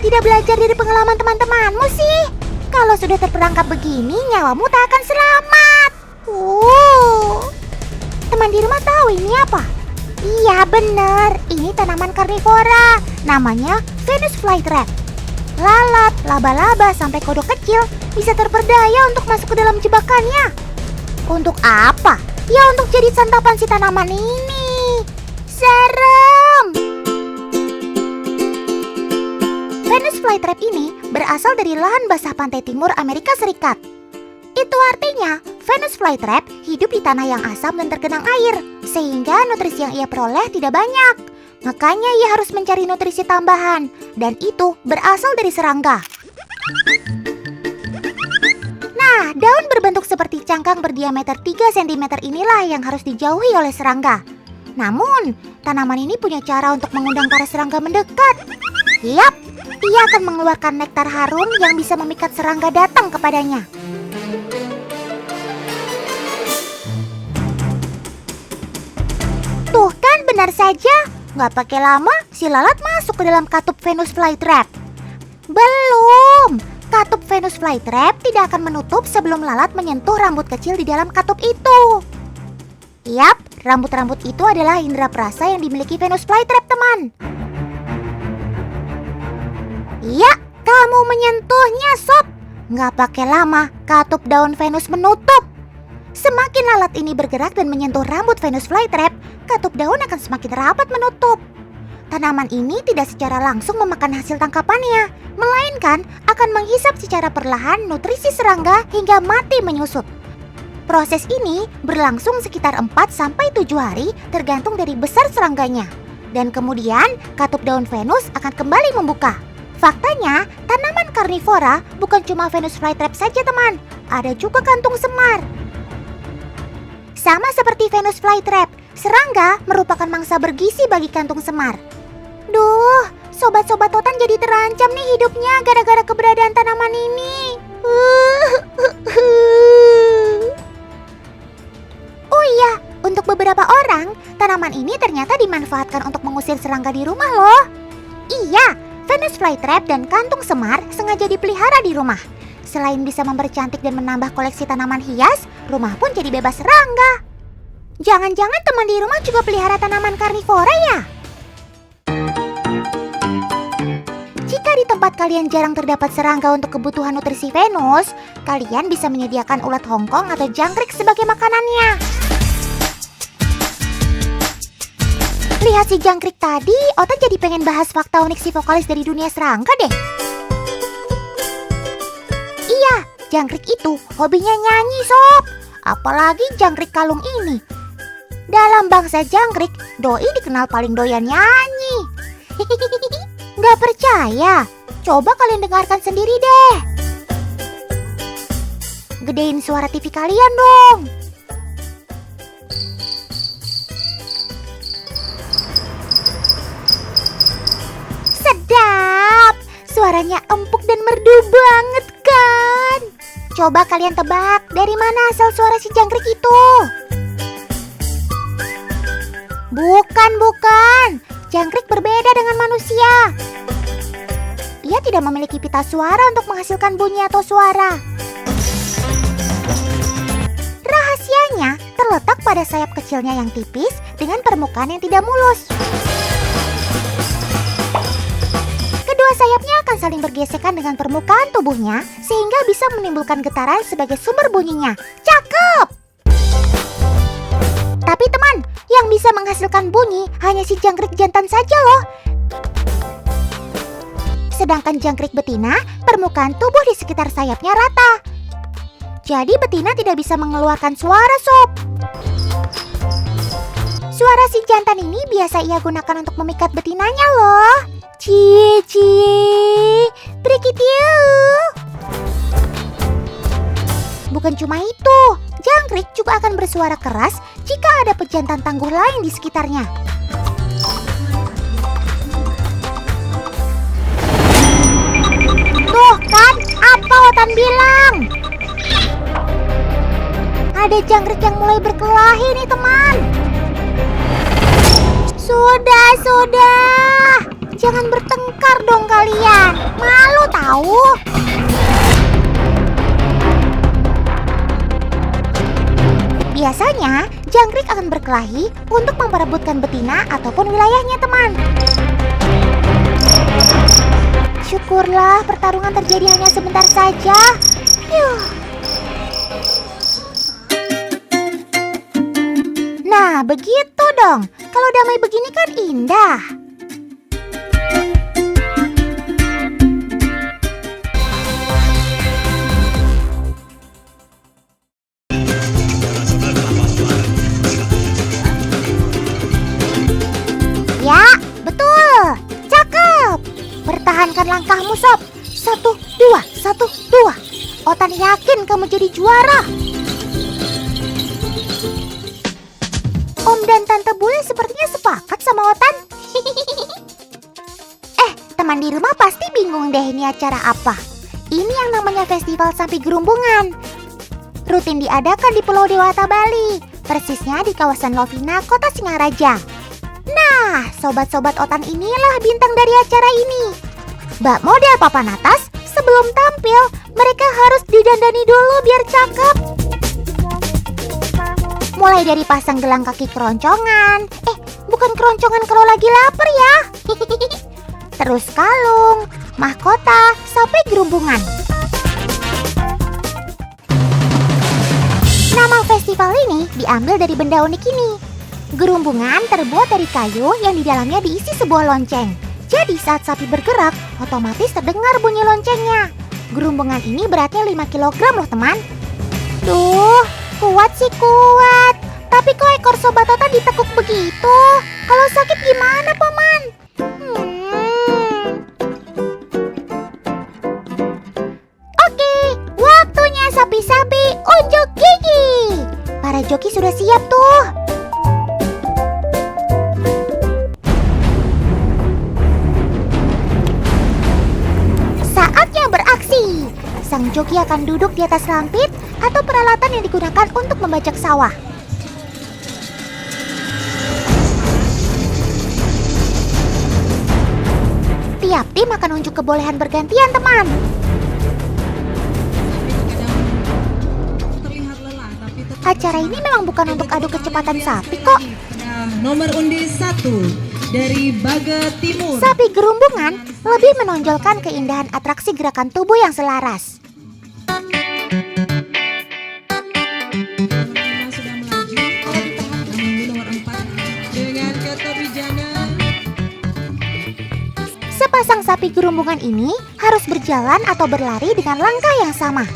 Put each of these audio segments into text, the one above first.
tidak belajar dari pengalaman teman-temanmu sih? Kalau sudah terperangkap begini, nyawamu tak akan selamat. Teman di rumah tahu ini apa? Iya benar, ini tanaman karnivora. Namanya Venus flytrap. Lalat, laba-laba, sampai kodok kecil bisa terperdaya untuk masuk ke dalam jebakannya. Untuk apa? Ya untuk jadi santapan si tanaman ini. Serem! Venus flytrap ini berasal dari lahan basah pantai timur Amerika Serikat. Itu artinya Venus flytrap hidup di tanah yang asam dan tergenang air, sehingga nutrisi yang ia peroleh tidak banyak. Makanya ia harus mencari nutrisi tambahan, dan itu berasal dari serangga. Nah, daun berbentuk seperti cangkang berdiameter 3 cm inilah yang harus dijauhi oleh serangga. Namun, tanaman ini punya cara untuk mengundang para serangga mendekat. Yap, ia akan mengeluarkan nektar harum yang bisa memikat serangga datang kepadanya. Tuh kan, benar saja. Nggak pakai lama, si lalat masuk ke dalam katup Venus flytrap. Belum, katup Venus flytrap tidak akan menutup sebelum lalat menyentuh rambut kecil di dalam katup itu. Yap, rambut-rambut itu adalah indera perasa yang dimiliki Venus flytrap, teman. Iya, kamu menyentuhnya, sob. Nggak pakai lama, katup daun Venus menutup. Semakin lalat ini bergerak dan menyentuh rambut Venus flytrap, katup daun akan semakin rapat menutup. Tanaman ini tidak secara langsung memakan hasil tangkapannya, melainkan akan menghisap secara perlahan nutrisi serangga hingga mati menyusut. Proses ini berlangsung sekitar 4-7 hari tergantung dari besar serangganya. Dan kemudian katup daun Venus akan kembali membuka. Faktanya, tanaman karnivora bukan cuma Venus flytrap saja, teman. Ada juga kantung semar. Sama seperti Venus flytrap, serangga merupakan mangsa bergizi bagi kantung semar. Duh, sobat-sobat Totan jadi terancam nih hidupnya gara-gara keberadaan tanaman ini. Oh iya, untuk beberapa orang, tanaman ini ternyata dimanfaatkan untuk mengusir serangga di rumah loh. Iya, Venus flytrap dan kantung semar sengaja dipelihara di rumah. Selain bisa mempercantik dan menambah koleksi tanaman hias, rumah pun jadi bebas serangga. Jangan-jangan teman di rumah juga pelihara tanaman karnivora ya? Jika di tempat kalian jarang terdapat serangga untuk kebutuhan nutrisi Venus, kalian bisa menyediakan ulat Hongkong atau jangkrik sebagai makanannya. Lihat si jangkrik tadi, Ota jadi pengen bahas fakta unik si vokalis dari dunia serangga deh. Iya, jangkrik itu hobinya nyanyi, sob. Apalagi jangkrik kalung ini. Dalam bangsa jangkrik, doi dikenal paling doyan nyanyi. Gak percaya? Coba kalian dengarkan sendiri deh. Gedein suara TV kalian dong. Sedap. Suaranya empuk dan merdu banget kan? Coba kalian tebak dari mana asal suara si jangkrik itu? Bukan. Jangkrik berbeda dengan manusia. Ia tidak memiliki pita suara untuk menghasilkan bunyi atau suara. Rahasianya terletak pada sayap kecilnya yang tipis dengan permukaan yang tidak mulus. Kedua sayapnya akan saling bergesekan dengan permukaan tubuhnya sehingga bisa menimbulkan getaran sebagai sumber bunyinya. Cakep! Tapi teman, yang bisa menghasilkan bunyi hanya si jangkrik jantan saja loh. Sedangkan jangkrik betina, permukaan tubuh di sekitar sayapnya rata. Jadi betina tidak bisa mengeluarkan suara, sob. Suara si jantan ini biasa ia gunakan untuk memikat betinanya loh. Cie, prikitiu. Bukan cuma itu, jangkrik juga akan bersuara keras jika ada pejantan tangguh lain di sekitarnya. Tuh kan, apa Otan bilang? Ada jangkrik yang mulai berkelahi nih teman. Sudah. Jangan bertengkar dong kalian. Malu tahu. Biasanya, jangkrik akan berkelahi untuk memperebutkan betina ataupun wilayahnya, teman. Syukurlah pertarungan terjadi hanya sebentar saja. Nah, begitu dong. Kalau damai begini kan indah. Ya, betul. Cakep. Pertahankan langkahmu, Sob. 1, 2, 1, 2. Otan yakin kamu jadi juara. Om dan Tante Bule sepertinya sepakat sama Otan. Teman di rumah pasti bingung deh ini acara apa. Ini yang namanya Festival Sapi Gerumbungan. Rutin diadakan di Pulau Dewata, Bali. Persisnya di kawasan Lovina, Kota Singaraja. Nah, sobat-sobat Otan inilah bintang dari acara ini. Bak model papan atas, sebelum tampil, mereka harus didandani dulu biar cakep. Mulai dari pasang gelang kaki keroncongan. Bukan keroncongan kalau lagi lapar ya. Terus kalung, mahkota, sampai gerumbungan. Nama festival ini diambil dari benda unik ini. Gerumbungan terbuat dari kayu yang di dalamnya diisi sebuah lonceng. Jadi saat sapi bergerak, otomatis terdengar bunyi loncengnya. Gerumbungan ini beratnya 5 kg loh, teman. Duh, kuat sih kuat. Tapi kok ekor sobat Otan ditekuk begitu? Kalau sakit gimana, Paman? Oke, waktunya sapi-sapi unjuk gigi. Para joki sudah siap tuh. Saatnya beraksi. Sang joki akan duduk di atas lampit atau peralatan yang digunakan untuk membajak sawah. Tiap tim akan unjuk kebolehan bergantian, teman. Acara ini memang bukan untuk adu kecepatan sapi kok. Nomor undi 1 dari Baga Timur. Sapi gerumbungan lebih menonjolkan keindahan atraksi gerakan tubuh yang selaras. Sudah melaju. Nomor 4 dengan Kertowijaya. Sepasang sapi gerumbungan ini harus berjalan atau berlari dengan langkah yang sama.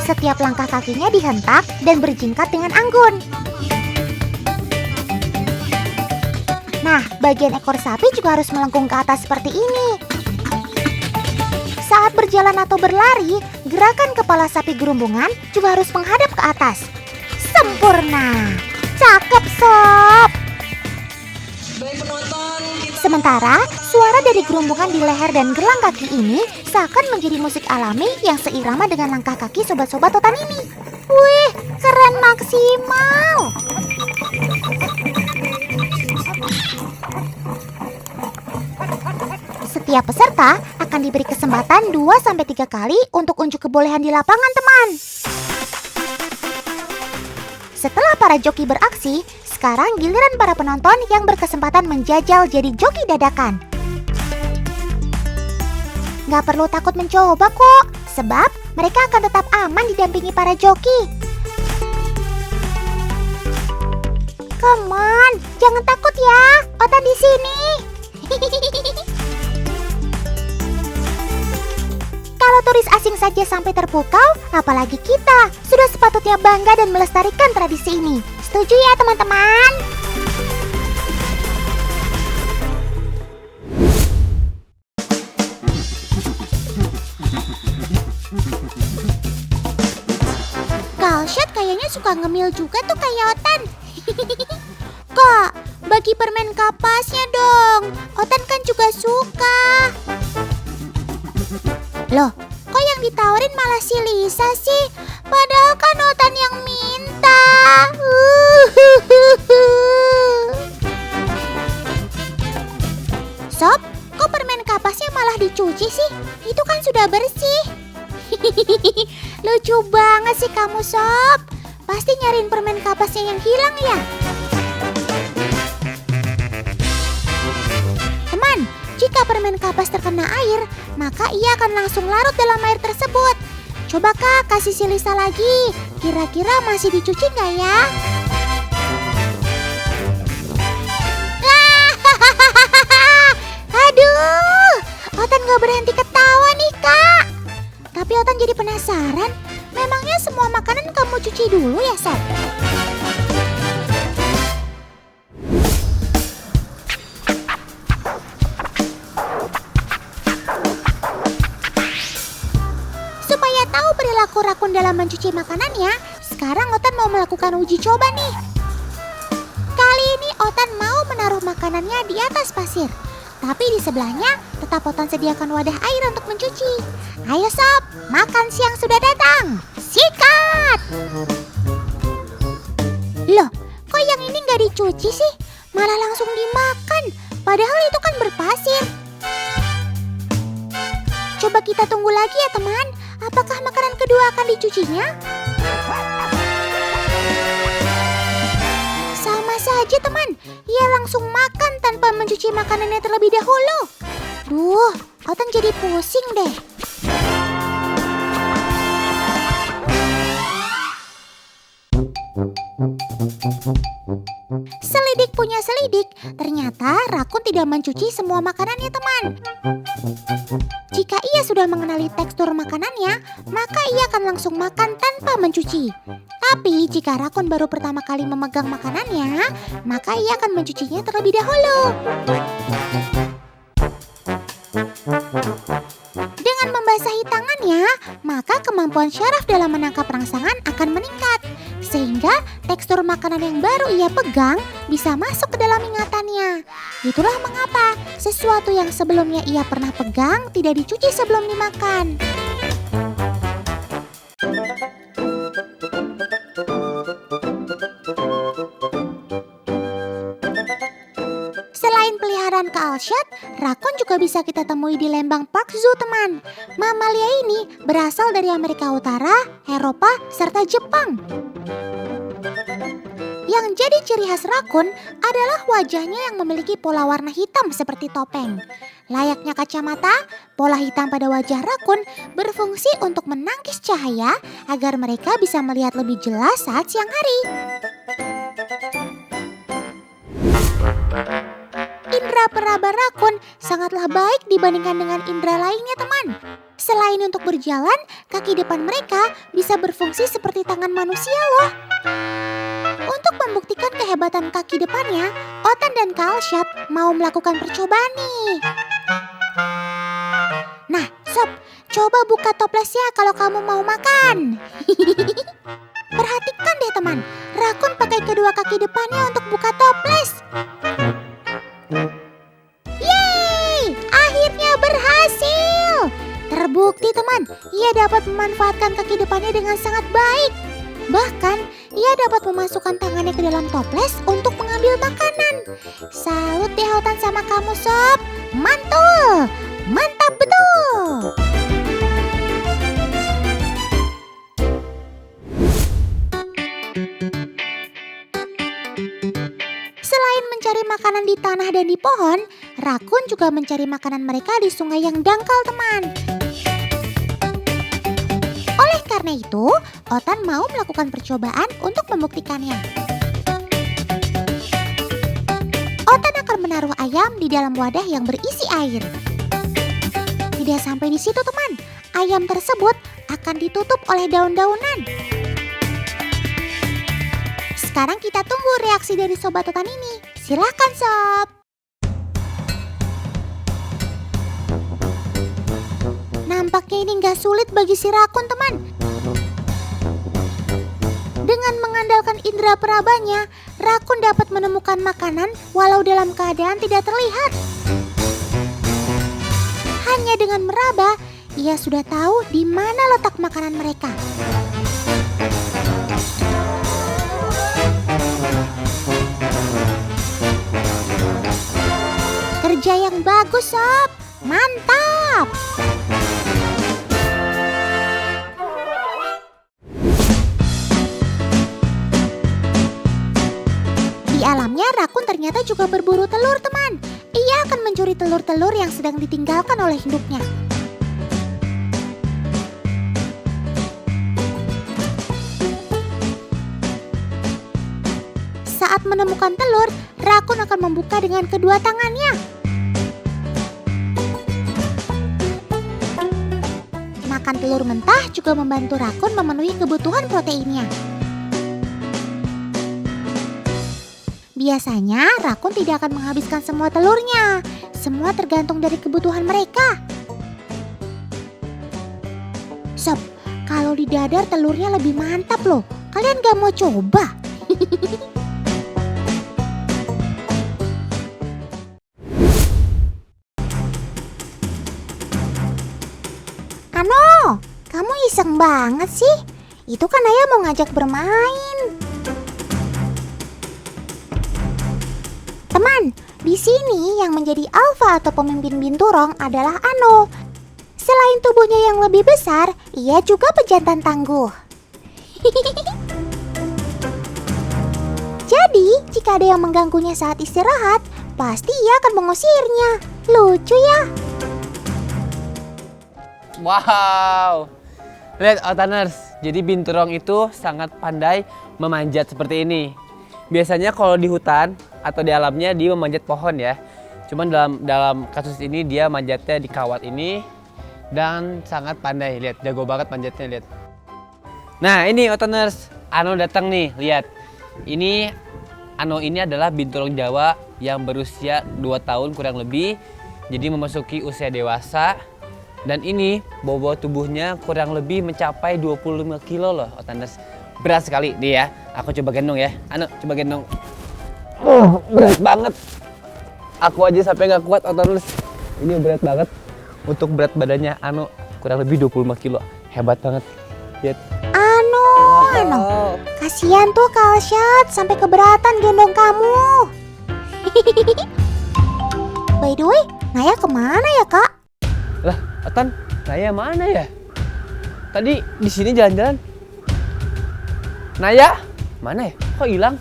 Setiap langkah kakinya dihentak dan berjingkat dengan anggun. Nah, bagian ekor sapi juga harus melengkung ke atas seperti ini. Saat berjalan atau berlari, gerakan kepala sapi gerumbungan juga harus menghadap ke atas. Sempurna! Cakep, Sob! Sementara, suara dari gerumbungan di leher dan gelang kaki ini seakan menjadi musik alami yang seirama dengan langkah kaki sobat-sobat Otan ini. Wih, keren maksimal! Setiap peserta akan diberi kesempatan 2-3 kali untuk unjuk kebolehan di lapangan, teman. Setelah para joki beraksi, sekarang giliran para penonton yang berkesempatan menjajal jadi joki dadakan. Gak perlu takut mencoba kok, sebab mereka akan tetap aman didampingi para joki. Come on, jangan takut ya, Otan di sini. Kalau turis asing saja sampai terpukau, apalagi kita sudah sepatutnya bangga dan melestarikan tradisi ini. Setuju ya teman-teman? Kalsyat kayaknya suka ngemil juga tuh kayak Otan. Kak, bagi permen kapasnya dong. Otan kan juga suka. Loh, kok yang ditawarin malah si Lisa sih? Padahal kan Otan yang minta. Sob, kok permen kapasnya malah dicuci sih? Itu kan sudah bersih. Lucu banget sih kamu, Sob. Pasti nyariin permen kapasnya yang hilang ya? Teman, jika permen kapas terkena air, maka ia akan langsung larut dalam air tersebut. Coba Kak, kasih si Lisa lagi. Kira-kira masih dicuci nggak ya? Aduh, Otan nggak berhenti ketawa nih Kak. Tapi Otan jadi penasaran, memangnya semua makanan kamu cuci dulu ya Sob? Supaya tahu perilaku rakun dalam mencuci makanannya, sekarang Otan mau melakukan uji coba nih. Kali ini Otan mau menaruh makanannya di atas pasir. Tapi di sebelahnya tetap Otan sediakan wadah air untuk mencuci. Ayo Sob, makan siang sudah datang. Sikat! Loh, kok yang ini nggak dicuci sih? Malah langsung dimakan. Padahal itu kan berpasir. Coba kita tunggu lagi ya teman. Apakah makanan kedua akan dicucinya? Sama saja teman. Ia langsung makan tanpa mencuci makanannya terlebih dahulu. Duh, Otan jadi pusing deh. Selidik punya selidik, ternyata rakun tidak mencuci semua makanannya teman. Jika ia sudah mengenali tekstur makanannya, maka ia akan langsung makan tanpa mencuci. Tapi jika rakun baru pertama kali memegang makanannya, maka ia akan mencucinya terlebih dahulu. Dengan membasahi tangannya, maka kemampuan syaraf dalam menangkap rangsangan akan meningkat. Sehingga tekstur makanan yang baru ia pegang bisa masuk ke dalam ingatannya. Itulah mengapa sesuatu yang sebelumnya ia pernah pegang tidak dicuci sebelum dimakan. Selain peliharaan Kaalshat, rakun juga bisa kita temui di Lembang Park Zoo teman. Mamalia ini berasal dari Amerika Utara, Eropa, serta Jepang. Yang jadi ciri khas rakun adalah wajahnya yang memiliki pola warna hitam seperti topeng. Layaknya kacamata, pola hitam pada wajah rakun berfungsi untuk menangkis cahaya agar mereka bisa melihat lebih jelas saat siang hari. Indra peraba rakun sangatlah baik dibandingkan dengan indra lainnya teman. Selain untuk berjalan, kaki depan mereka bisa berfungsi seperti tangan manusia loh. Untuk membuktikan kehebatan kaki depannya, Otan dan Kaalshat mau melakukan percobaan nih. Nah, Sob, coba buka toplesnya kalau kamu mau makan. Perhatikan deh teman, rakun pakai kedua kaki depannya untuk buka toples. Yeay, akhirnya berhasil. Terbukti teman, ia dapat memanfaatkan kaki depannya dengan sangat baik. Bahkan, ia dapat memasukkan tangannya ke dalam toples untuk mengambil makanan. Salut deh Otan sama kamu Sob. Mantul, mantap betul. Selain mencari makanan di tanah dan di pohon, rakun juga mencari makanan mereka di sungai yang dangkal teman. Oleh karena itu, Otan mau melakukan percobaan untuk membuktikannya. Otan akan menaruh ayam di dalam wadah yang berisi air. Tidak sampai di situ teman, ayam tersebut akan ditutup oleh daun-daunan. Sekarang kita tunggu reaksi dari Sobat Otan ini. Silakan Sob. Nampaknya ini gak sulit bagi si rakun teman. Dengan mengandalkan indera perabanya, rakun dapat menemukan makanan walau dalam keadaan tidak terlihat. Hanya dengan meraba, ia sudah tahu di mana letak makanan mereka. Kerja yang bagus Sob. Mantap! Di alamnya, rakun ternyata juga berburu telur, teman. Ia akan mencuri telur-telur yang sedang ditinggalkan oleh induknya. Saat menemukan telur, rakun akan membuka dengan kedua tangannya. Makan telur mentah juga membantu rakun memenuhi kebutuhan proteinnya. Biasanya, rakun tidak akan menghabiskan semua telurnya. Semua tergantung dari kebutuhan mereka. Sob, kalau di dadar telurnya lebih mantap loh. Kalian gak mau coba? Ano, kamu iseng banget sih. Itu kan Ayah mau ngajak bermain. Teman, di sini yang menjadi alfa atau pemimpin binturong adalah Ano. Selain tubuhnya yang lebih besar, ia juga pejantan tangguh. Jadi, jika ada yang mengganggunya saat istirahat, pasti ia akan mengusirnya. Lucu ya? Wow, lihat Otaners, jadi binturong itu sangat pandai memanjat seperti ini. Biasanya kalau di hutan atau di alamnya dia memanjat pohon ya. Cuman dalam kasus ini dia manjatnya di kawat ini dan sangat pandai. Lihat, jago banget manjatnya, lihat. Nah ini Otaners, Ano datang nih, lihat. Ini Ano ini adalah binturong Jawa yang berusia 2 tahun kurang lebih. Jadi memasuki usia dewasa. Dan ini bobot tubuhnya kurang lebih mencapai 25 kilo loh, Otaners. Berat sekali nih ya. Aku coba gendong ya. Ano, coba gendong. Berat banget. Aku aja sampai nggak kuat, Otaners. Ini berat banget. Untuk berat badannya Ano kurang lebih 25 kilo. Hebat banget. Lihat. Ano, kasihan tuh Kalsyat sampai keberatan gendong kamu. By the way, Naya kemana ya kak? Lah, Otan, Naya mana ya? Tadi di sini jalan-jalan. Naya, mana ya? Kok hilang?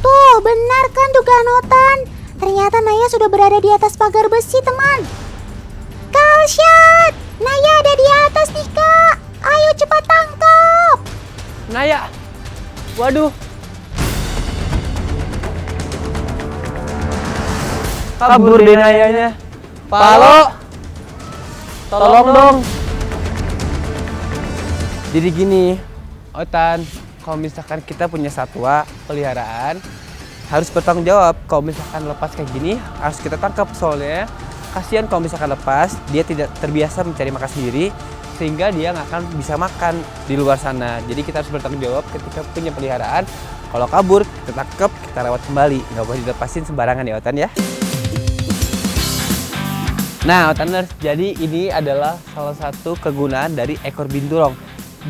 Tuh, benar kan dugaan Otan? Ternyata Naya sudah berada di atas pagar besi, teman. Kalsyat, Naya ada di atas nih kak. Ayo cepat tangkap. Naya, waduh. Kabur deh Nayanya. Palo, tolong dong. Jadi gini, Otan, kalau misalkan kita punya satwa peliharaan, harus bertanggung jawab. Kalau misalkan lepas kayak gini, harus kita tangkap. Soalnya kasihan kalau misalkan lepas, dia tidak terbiasa mencari makan sendiri, sehingga dia nggak akan bisa makan di luar sana. Jadi kita harus bertanggung jawab ketika punya peliharaan. Kalau kabur, kita tangkap, kita rawat kembali. Nggak boleh dilepasin sembarangan ya Otan ya. Nah Otaners, jadi ini adalah salah satu kegunaan dari ekor binturong.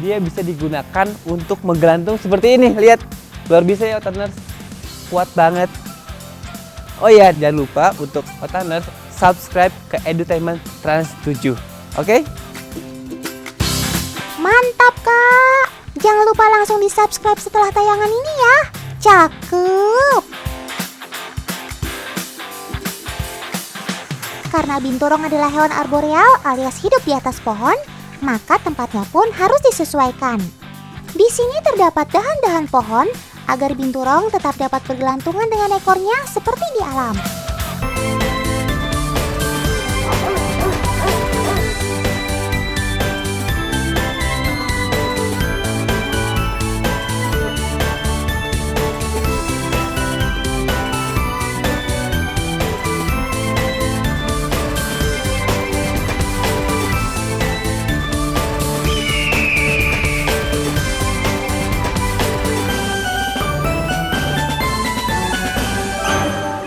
Dia bisa digunakan untuk menggelantung seperti ini. Lihat, luar biasa ya Otaners. Kuat banget. Oh iya, jangan lupa untuk Otaners subscribe ke Edutainment Trans 7. Oke? Mantap kak. Jangan lupa langsung di subscribe setelah tayangan ini ya. Cakep. Karena binturong adalah hewan arboreal alias hidup di atas pohon, maka tempatnya pun harus disesuaikan. Di sini terdapat dahan-dahan pohon agar binturong tetap dapat bergelantungan dengan ekornya seperti di alam.